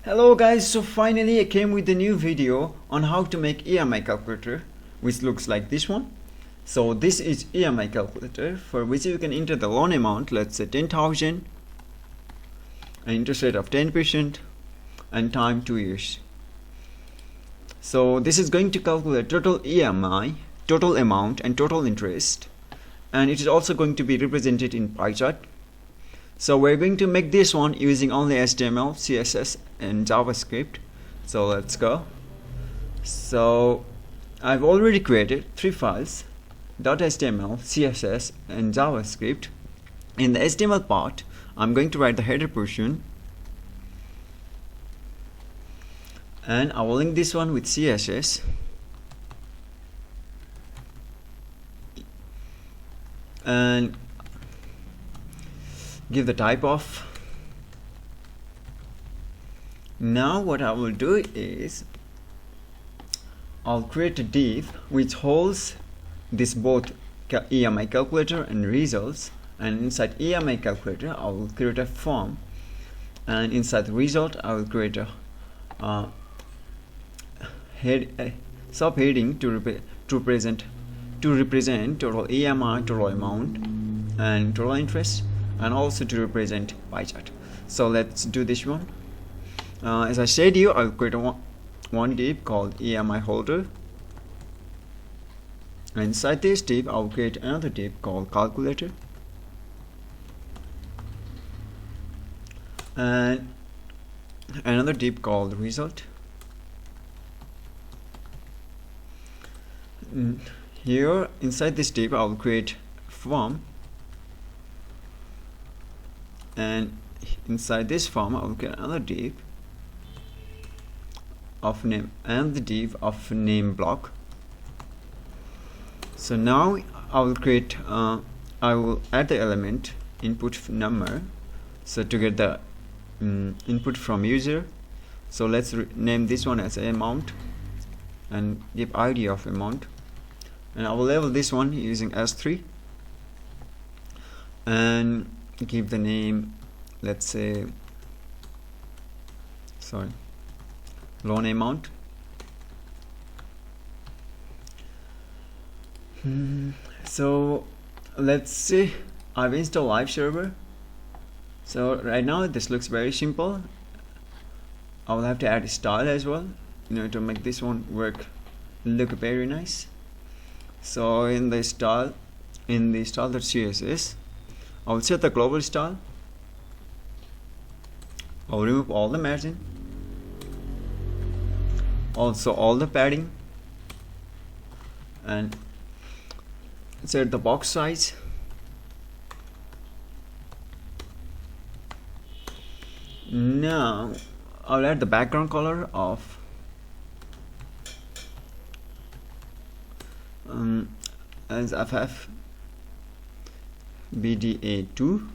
Hello guys, so finally I came with a new video on how to make EMI calculator, which looks like this one. So this is EMI calculator, for which you can enter the loan amount, let's say 10,000, an interest rate of 10%, and time 2 years. So this is going to calculate total EMI, total amount and total interest, and it is also going to be represented in pie chart. So we're going to make this one using only HTML, CSS and JAVASCRIPT. So let's go. So I've already created 3 files, .html, CSS and JAVASCRIPT. In the HTML part, I'm going to write the header portion, and I will link this one with CSS. And give the type of. Now what I will do is I'll create a div which holds this both EMI calculator and results, and inside EMI calculator I will create a form, and inside the result I will create a subheading to represent total EMI, total amount and total interest, and also to represent pie chart. So let's do this one. As I said you, I'll create one div called EMI holder. Inside this div, I'll create another div called calculator, and another div called result. Here inside this div, I'll create form, and inside this form I'll get another div of name and the div of name block. So now I will create I will add the element input number, so to get the input from user. So let's name this one as amount and give ID of amount, and I will label this one using S3 and give the name, let's say, loan amount. So let's see, I've installed live server. So right now this looks very simple. I will have to add a style as well, to make this one look very nice. So in the style.css, I'll set the global style. I'll remove all the margin, also all the padding, and set the box size. Now I'll add the background color of as FF BDA2.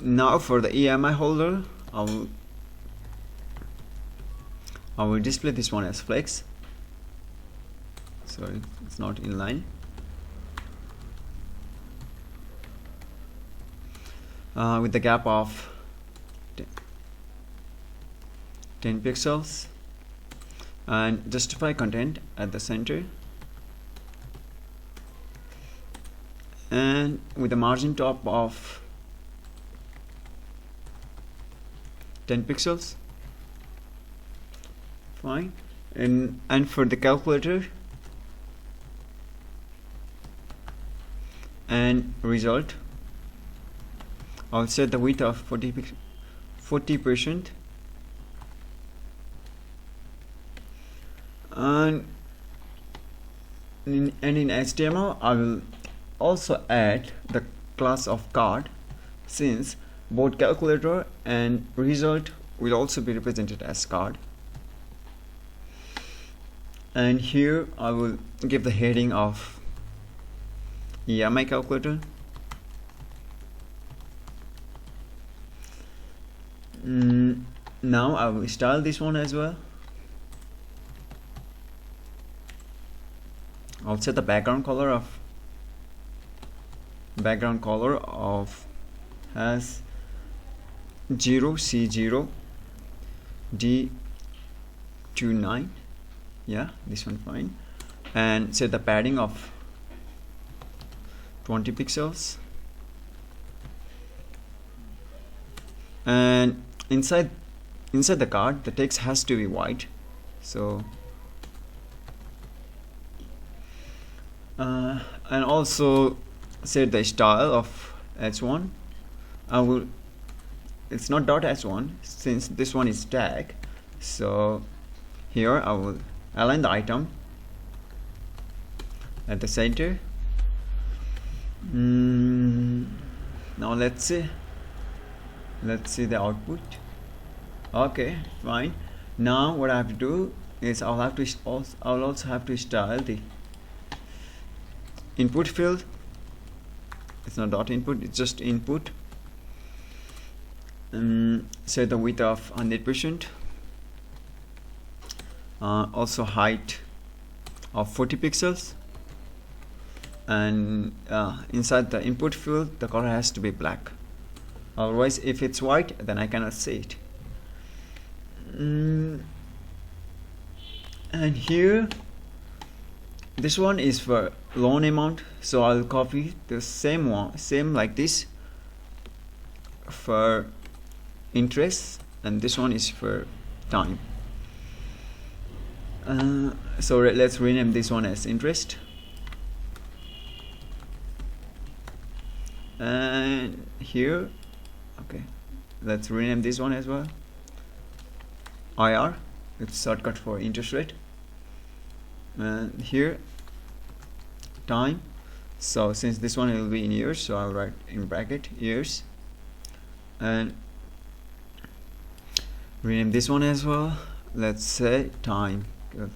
Now for the EMI holder, I will display this one as flex. Sorry, it's not in line. With the gap of 10 pixels, and justify content at the center, and with the margin top of 10 pixels. Fine. And for the calculator and result, I'll set the width of 40%, and in HTML I will also add the class of card, since both calculator and result will also be represented as card. And here I will give the heading of EMI calculator. Now I will style this one as well. I'll set the background color has 0 C0 D29, yeah, this one fine, and set the padding of 20 pixels, and inside the card the text has to be white, so and also set the style of h1. It's not .h1 since this one is tag, so here I will align the item at the center. Now let's see the output. Okay, fine. Now what I have to do is I'll also have to style the input field. It's not dot input, it's just input. Set the width of 100%, also height of 40 pixels, and inside the input field the color has to be black, otherwise if it's white then I cannot see it. And here this one is for loan amount, so I'll copy the same like this for interest, and this one is for time. So let's rename this one as interest, and here, okay, let's rename this one as well, IR, it's shortcut for interest rate, and here time. So since this one will be in years, so I'll write in bracket years, and rename this one as well, let's say time. Good.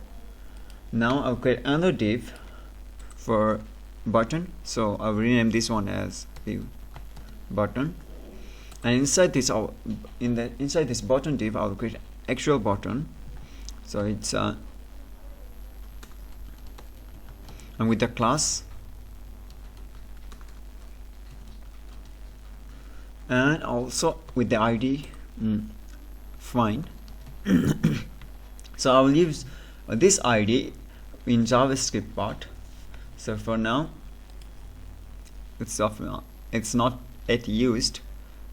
Now I'll create another div for button, so I'll rename this one as the button, and inside this inside this button div I'll create actual button, so it's and with the class, and also with the ID. Fine. So I will use this ID in JavaScript part. So for now it's not yet used,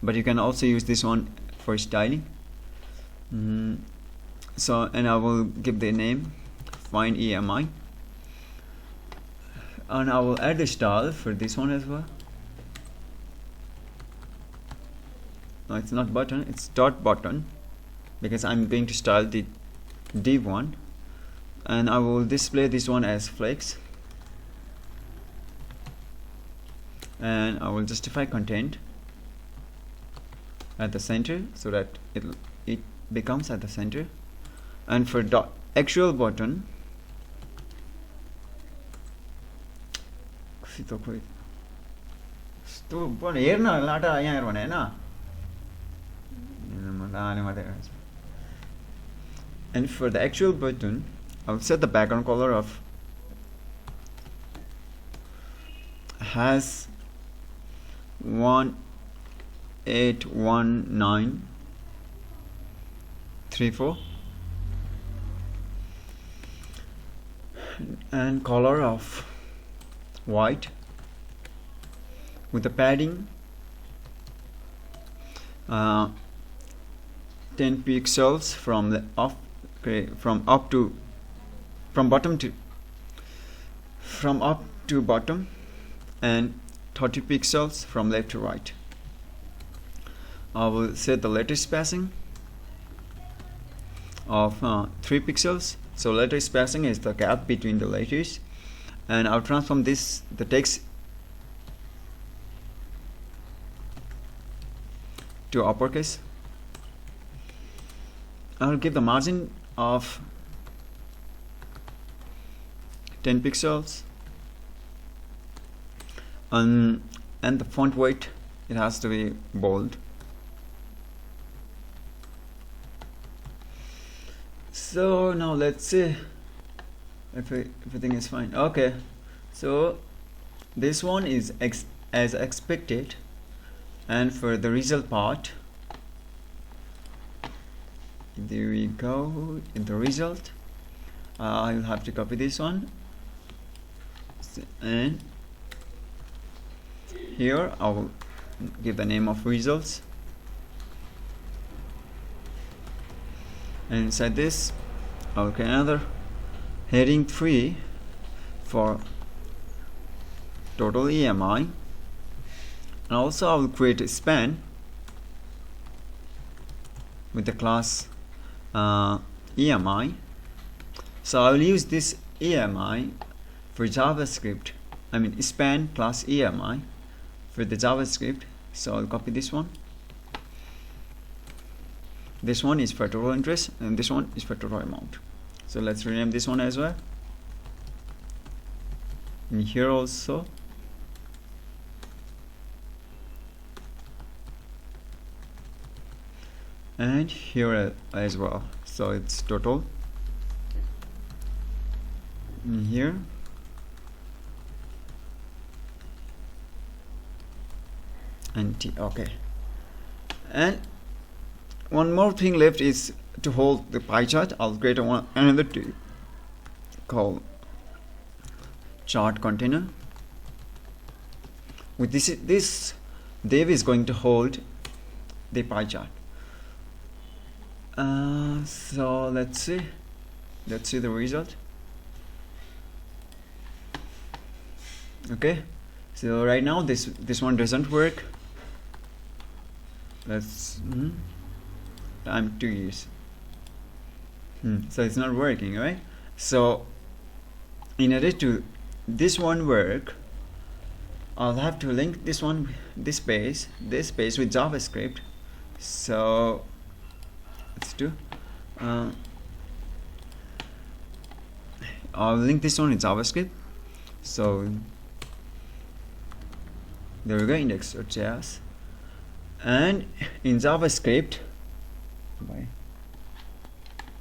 but you can also use this one for styling. So, and I will give the name find EMI, and I will add the style for this one as well. No, it's not button, it's dot button, because I'm going to style the div one, and I will display this one as flex, and I will justify content at the center so that it becomes at the center. And for dot actual button, and for the actual button I'll set the background color of has 181934 and color of white with the padding 10 pixels from the from up to bottom, and 30 pixels from left to right. I will set the letter spacing of 3 pixels. So letter spacing is the gap between the letters, and I'll transform the text to uppercase. I'll give the margin of 10 pixels, and the font weight, it has to be bold. So now let's see if everything is fine. Okay, so this one is as expected, and for the result part there we go in the result. I'll have to copy this one, and here I will give the name of results, and inside this I'll create another heading 3 for total EMI, and also I will create a span with the class EMI. So I will use this EMI for JavaScript, I mean span plus EMI for the JavaScript. So I'll copy this one. This one is for total interest and this one is for total amount. So let's rename this one as well. And here also. And here as well. So it's total. And here. And T, okay. And one more thing left is to hold the pie chart. I'll create another div called chart container. With this div is going to hold the pie chart. So let's see the result. Okay, so right now this one doesn't work. Let's time 2 years. So it's not working, right? So in order to this one work, I'll have to link this page with JavaScript. So let's do I'll link this one with JavaScript. So there we go, index.js. And in JavaScript,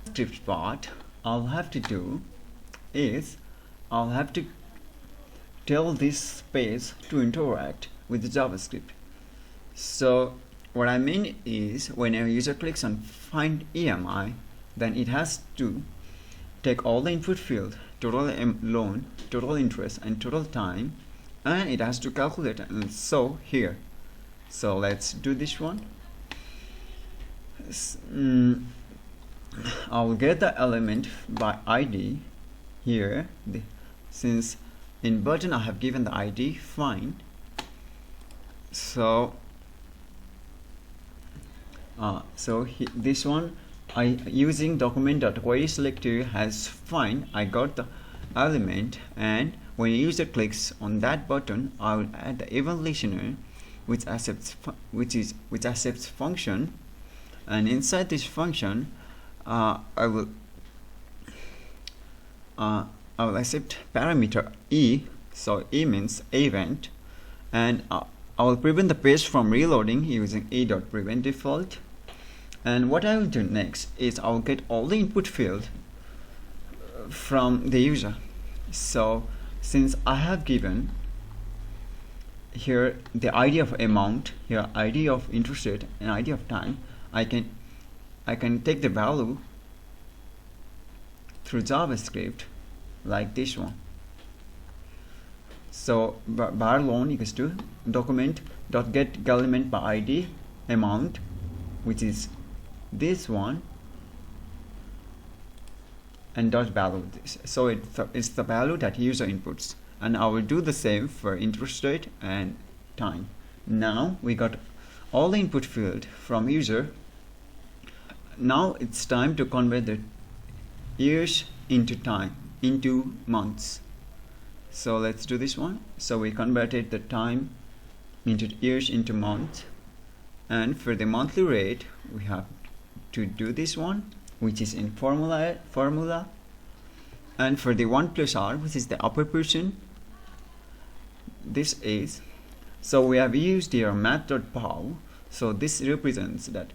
script part, I'll have to do is I'll have to tell this page to interact with the JavaScript. So what I mean is when a user clicks on find EMI, then it has to take all the input field, total loan, total interest, and total time, and it has to calculate it. And so here, so let's do this one. I'll get the element by ID here. Since in button I have given the ID find, so this one using document.querySelector has find, I got the element, and when a user clicks on that button, I will add the event listener which accepts function, and inside this function I will accept parameter E. So E means event, and I will prevent the page from reloading using e.prevent default. And what I will do next is I will get all the input field from the user. So since I have given here the ID of amount, here ID of interest rate, and ID of time, I can take the value through JavaScript like this one. So bar loan equals to document.get element by ID amount, which is this one, and dot value this. So it's the value that user inputs, and I will do the same for interest rate and time. Now we got all the input field from user. Now it's time to convert the years into time, into months. So let's do this one. So we converted the time into years into months, and for the monthly rate we have to do this one, which is in formula, and for the 1 plus R, which is the upper portion, this is, so we have used here math.pow. So this represents that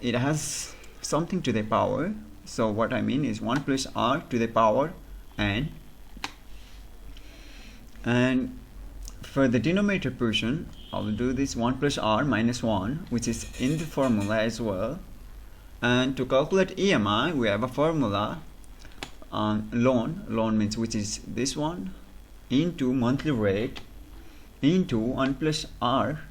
it has something to the power. So what I mean is 1 plus R to the power n, and for the denominator portion I will do this 1 plus R minus 1, which is in the formula as well, And to calculate EMI, we have a formula on loan means which is this one, into monthly rate into 1 plus R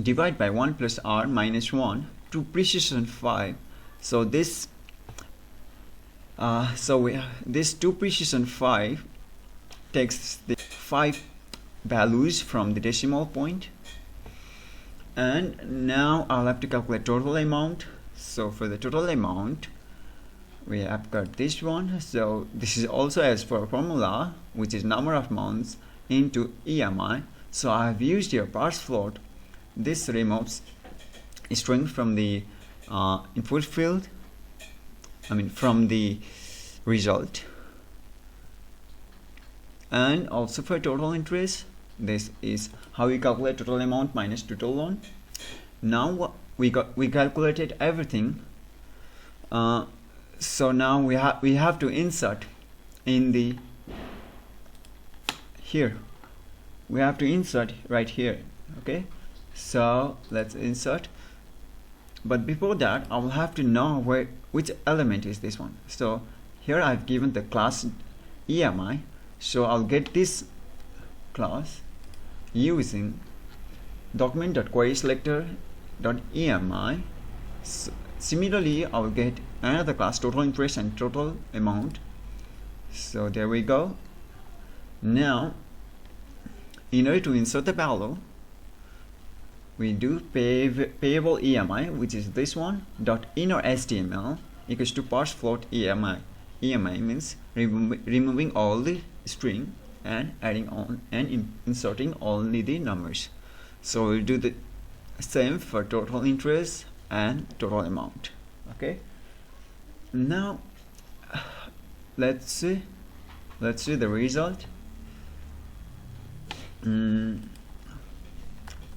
divide by 1 plus R minus 1 to precision 5. So this this to precision 5 takes the 5 values from the decimal point. And now I'll have to calculate total amount. So for the total amount, we have got this one. So this is also as for formula, which is number of months into EMI. So I have used here parse float. This removes string from the input field, from the result. And also for total interest, this is how we calculate total amount minus total loan. Now we calculated everything. So now we have to insert in the here. We have to insert right here. Okay, so let's insert. But before that, I will have to know which element is this one. So here I've given the class EMI. So I'll get this class using document.querySelector.emi. Similarly, I will get another class total interest and total amount. So there we go. Now, in order to insert the value, we do payable EMI, which is this one, dot inner HTML equals to parse float EMI. EMI means removing all the string and adding on and inserting only the numbers. So we'll do the same for total interest and total amount. Okay, now let's see the result.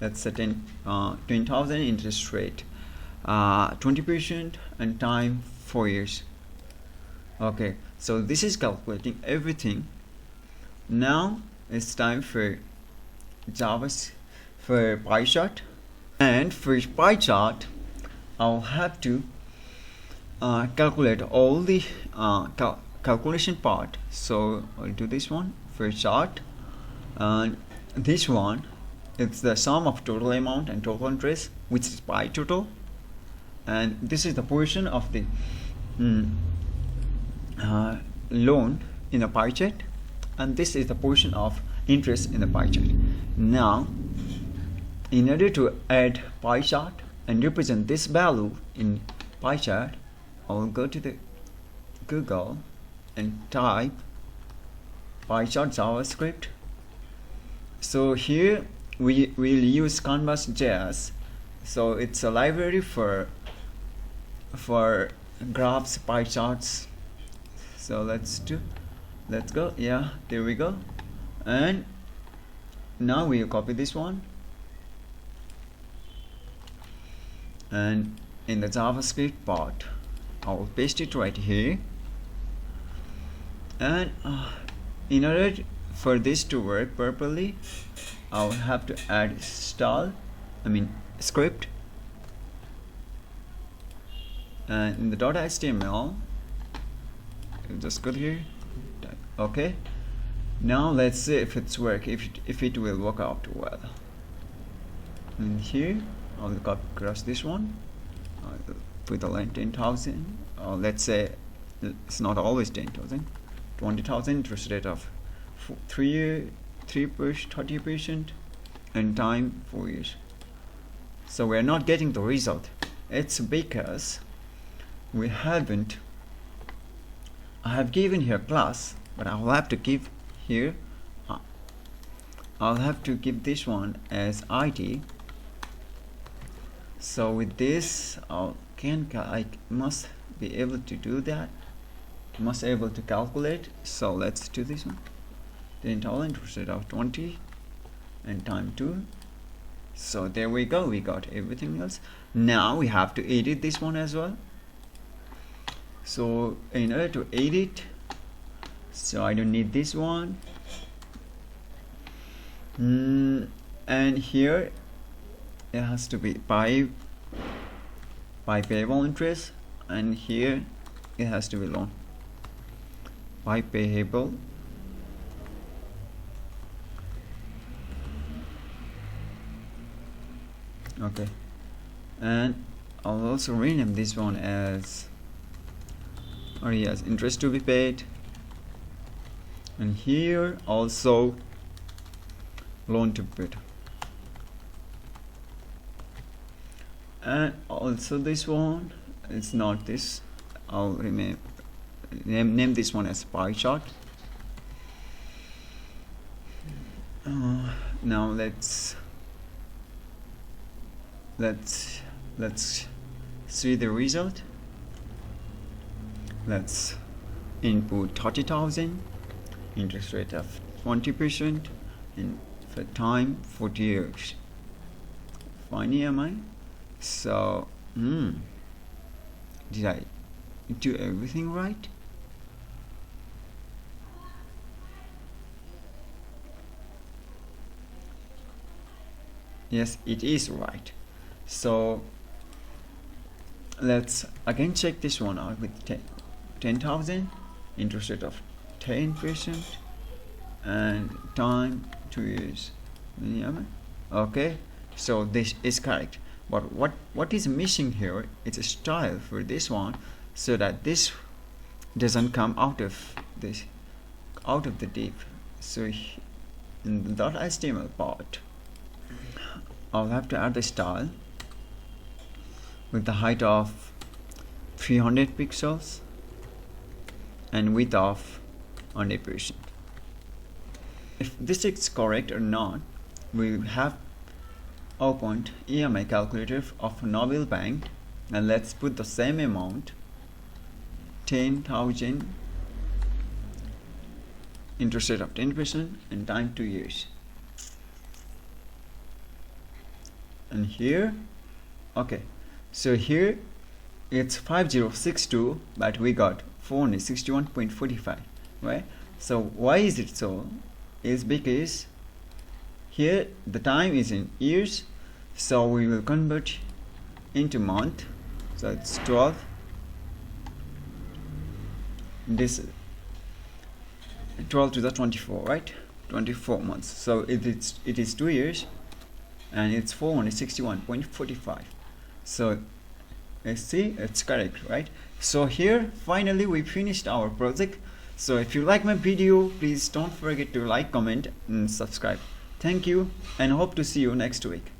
Let's set 10,000 interest rate, 20% and time 4 years. Okay, so this is calculating everything. Now it's time for for pie chart. And for pie chart, I'll have to calculate all the calculation part. So I'll do this one for chart, and this one, it's the sum of total amount and total interest, which is pie total, and this is the portion of the loan in a pie chart, and this is the portion of interest in the pie chart. Now, in order to add pie chart and represent this value in pie chart, I will go to the Google and type pie chart JavaScript. So here we will use Canvas.js. So it's a library for graphs, pie charts. So let's go. Yeah, there we go. And now we copy this one, and in the JavaScript part I will paste it right here. And in order for this to work properly, I will have to add script, and in the .html you just go here. Okay, now let's see if it's if it will work out well. And here I'll copy across this one, put the line 10,000. Let's say it's not always 10,000, 20,000, interest rate of 30%, and time 4 years. So we're not getting the result. It's because we haven't. I have given here class, but I will have to give here. I'll have to give this one as ID. So with this, I must be able to do that. Must able to calculate. So let's do this one. 10,000 interest rate of 20 and time 2. So there we go. We got everything else. Now we have to edit this one as well. So in order to edit, so I don't need this one. And here it has to be pie by payable interest, and here it has to be loan by payable okay. And I'll also rename this one as interest to be paid, and here also loan to be paid. And also this one, it's not this, I'll name this one as pie chart. Now let's see the result. Let's input 30,000, interest rate of 20%, and for time 40 years. Fine EMI. So did I do everything right? Yes, it is right. So let's again check this one out with 10,000, interest rate of 10%, and time 2 years. Okay, so this is correct. But what is missing here? It's a style for this one, so that this doesn't come out of the div. So in the .html part, I'll have to add the style with the height of 300 pixels and width of 100%. If this is correct or not, we have opened EMI calculator of Nobel Bank, and let's put the same amount, 10,000, interest rate of 10%, and time 2 years. And here, okay, so here it's 5062, but we got 461.45, right? So why is it so? Is because here the time is in years, so we will convert into month. So it's 12. This 12 to the 24, right? 24 months. So it is 2 years, and it's 461.45. So let's see, it's correct, right? So here finally we finished our project. So if you like my video, please don't forget to like, comment, and subscribe. Thank you, and hope to see you next week.